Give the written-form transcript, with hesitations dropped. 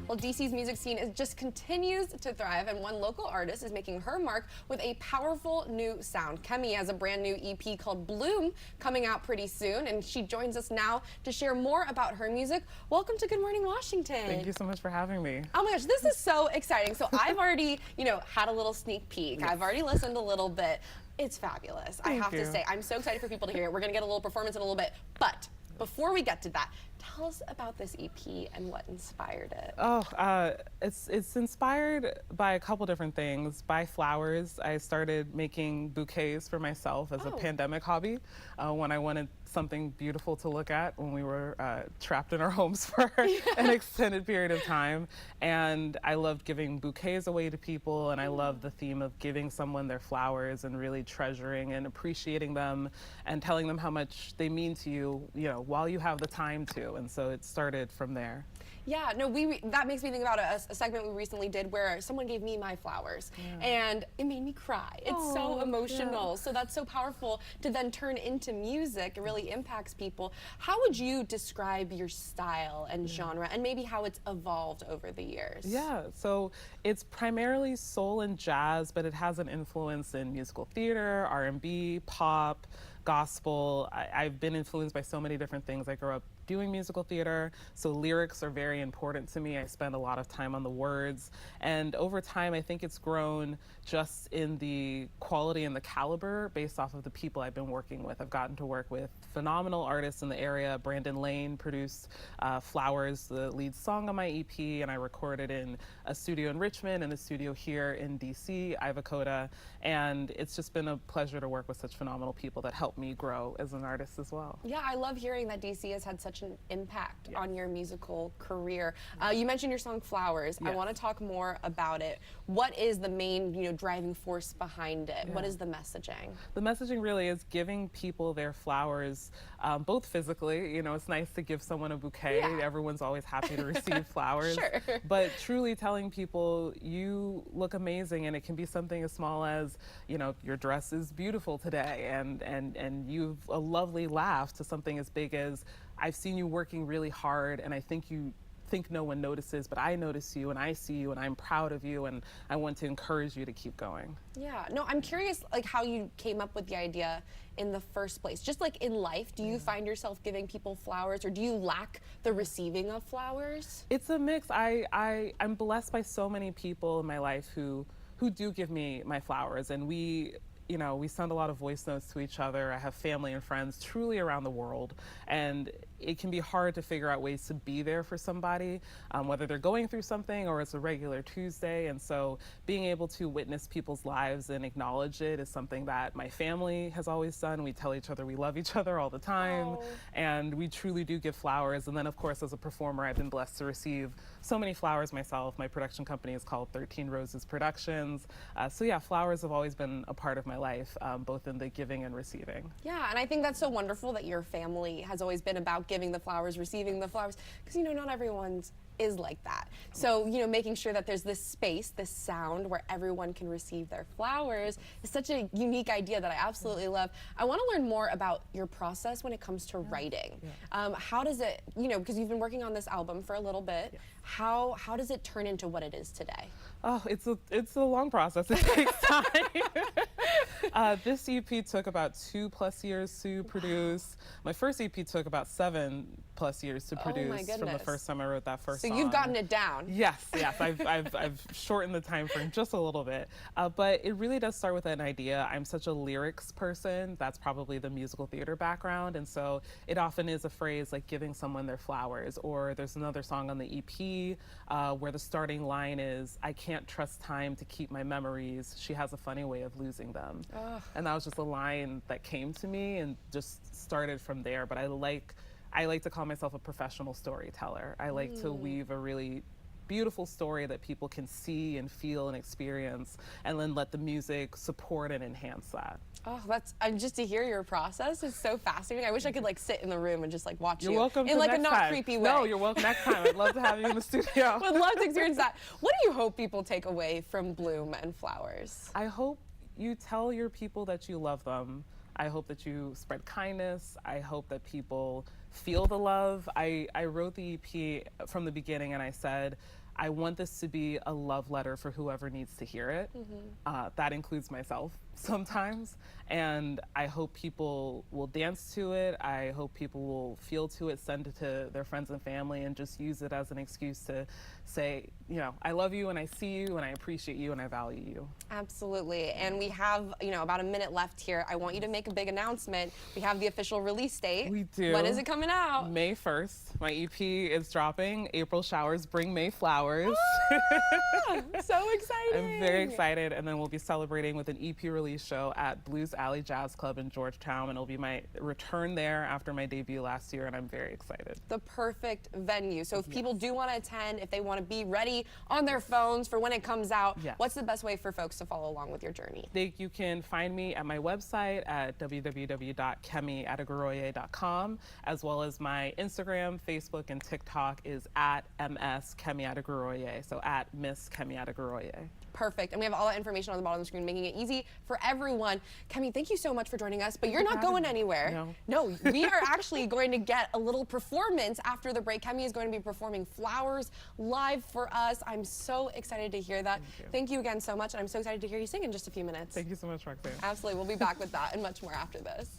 Well, DC's music scene just continues to thrive, and one local artist is making her mark with a powerful new sound. Kemi has a brand new EP called Bloom coming out pretty soon, and she joins us now to share more about her music. Welcome to Good Morning Washington. Thank you so much for having me. Oh my gosh, this is so exciting. So I've already, had a little sneak peek. Yes. I've already listened a little bit. It's fabulous. I have to say, I'm so excited for people to hear it. We're gonna get a little performance in a little bit, but before we get to that, tell us about this EP and what inspired it. It's inspired by a couple different things. By flowers, I started making bouquets for myself as a pandemic hobby when I wanted something beautiful to look at when we were trapped in our homes for an extended period of time. And I loved giving bouquets away to people, and I love the theme of giving someone their flowers and really treasuring and appreciating them and telling them how much they mean to you, while you have the time to. And so it started from there. Yeah, no, that makes me think about a segment we recently did where someone gave me my flowers, and it made me cry. It's so emotional. So that's so powerful to then turn into music. It really impacts people. How would you describe your style and genre, and maybe how it's evolved over the years? Yeah, so it's primarily soul and jazz, but it has an influence in musical theater, R&B, pop, gospel. I've been influenced by so many different things. I grew up doing musical theater, so lyrics are very important to me. I spend a lot of time on the words, and over time I think it's grown just in the quality and the caliber based off of the people I've been working with. I've gotten to work with phenomenal artists in the area. Brandon Lane produced Flowers, the lead song on my EP, and I recorded in a studio in Richmond and a studio here in DC, Ivacota, and it's just been a pleasure to work with such phenomenal people that help me grow as an artist as well. Yeah, I love hearing that DC has had such an impact on your musical career. You mentioned your song Flowers. I want to talk more about it. What is the main, driving force behind it? What is the messaging? The messaging really is giving people their flowers, both physically. It's nice to give someone a bouquet. Everyone's always happy to receive flowers. Sure. But truly telling people, you look amazing, and it can be something as small as, your dress is beautiful today, and you've a lovely laugh, to something as big as, I've seen you working really hard, and I think you think no one notices, but I notice you, and I see you, and I'm proud of you, and I want to encourage you to keep going. Yeah, no, I'm curious how you came up with the idea in the first place. Just like in life, do you find yourself giving people flowers, or do you lack the receiving of flowers? It's a mix. I'm blessed by so many people in my life who do give me my flowers, and we send a lot of voice notes to each other. I have family and friends truly around the world, and it can be hard to figure out ways to be there for somebody, whether they're going through something or it's a regular Tuesday. And so being able to witness people's lives and acknowledge it is something that my family has always done. We tell each other we love each other all the time, and we truly do give flowers. And then, of course, as a performer, I've been blessed to receive so many flowers myself. My production company is called 13 Roses Productions. So yeah, flowers have always been a part of my life, both in the giving and receiving. Yeah, and I think that's so wonderful that your family has always been about giving the flowers, receiving the flowers, because not everyone's is like that. So, making sure that there's this space, this sound where everyone can receive their flowers is such a unique idea that I absolutely love. I want to learn more about your process when it comes to writing. How does it, because you've been working on this album for a little bit, how does it turn into what it is today? Oh, it's a long process. It takes time. This EP took about 2+ years to produce. My first EP took about 7+ years to produce from the first time I wrote that first song. So you've gotten it down. Yes. I've shortened the time frame just a little bit. But it really does start with an idea. I'm such a lyrics person. That's probably the musical theater background. And so it often is a phrase like giving someone their flowers. Or there's another song on the EP where the starting line is, I can't trust time to keep my memories. She has a funny way of losing them. And that was just a line that came to me and just started from there. But I like to call myself a professional storyteller. I like to weave a really beautiful story that people can see and feel and experience, and then let the music support and enhance that. Oh, just to hear your process is so fascinating. I wish I could sit in the room and just watch you. You're welcome in to a next not time. creepy way. No, you're welcome next time. I'd love to have you in the studio. Would love to experience that. What do you hope people take away from Bloom and Flowers? I hope you tell your people that you love them. I hope that you spread kindness. I hope that people feel the love. I wrote the EP from the beginning, and I said, I want this to be a love letter for whoever needs to hear it. That includes myself sometimes. And I hope people will dance to it. I hope people will feel to it, send it to their friends and family, and just use it as an excuse to say, you know, I love you and I see you and I appreciate you and I value you. Absolutely. And we have, you know, about a minute left here. I want you to make a big announcement. We have the official release date. We do. When is it coming out? May 1st. My EP is dropping. April showers bring May flowers. Ah, so exciting. I'm very excited. And then we'll be celebrating with an EP release show at Blues Alley Jazz Club in Georgetown. And it'll be my return there after my debut last year. And I'm very excited. The perfect venue. So if people do want to attend, if they want to be ready on their phones for when it comes out, what's the best way for folks to follow along with your journey? You can find me at my website at www.kemiadegoroye.com, as well as my Instagram, Facebook, and TikTok is at MS Kemi Adegoroye, so at Miss Kemi Adegoroye. Perfect. And we have all that information on the bottom of the screen, making it easy for everyone. Kemi, thank you so much for joining us, but you're not going anywhere. No, we are actually going to get a little performance after the break. Kemi is going to be performing Flowers live for us. I'm so excited to hear that. Thank you again so much, and I'm so excited to hear you sing in just a few minutes. Thank you so much, Roxanne. Absolutely. We'll be back with that and much more after this.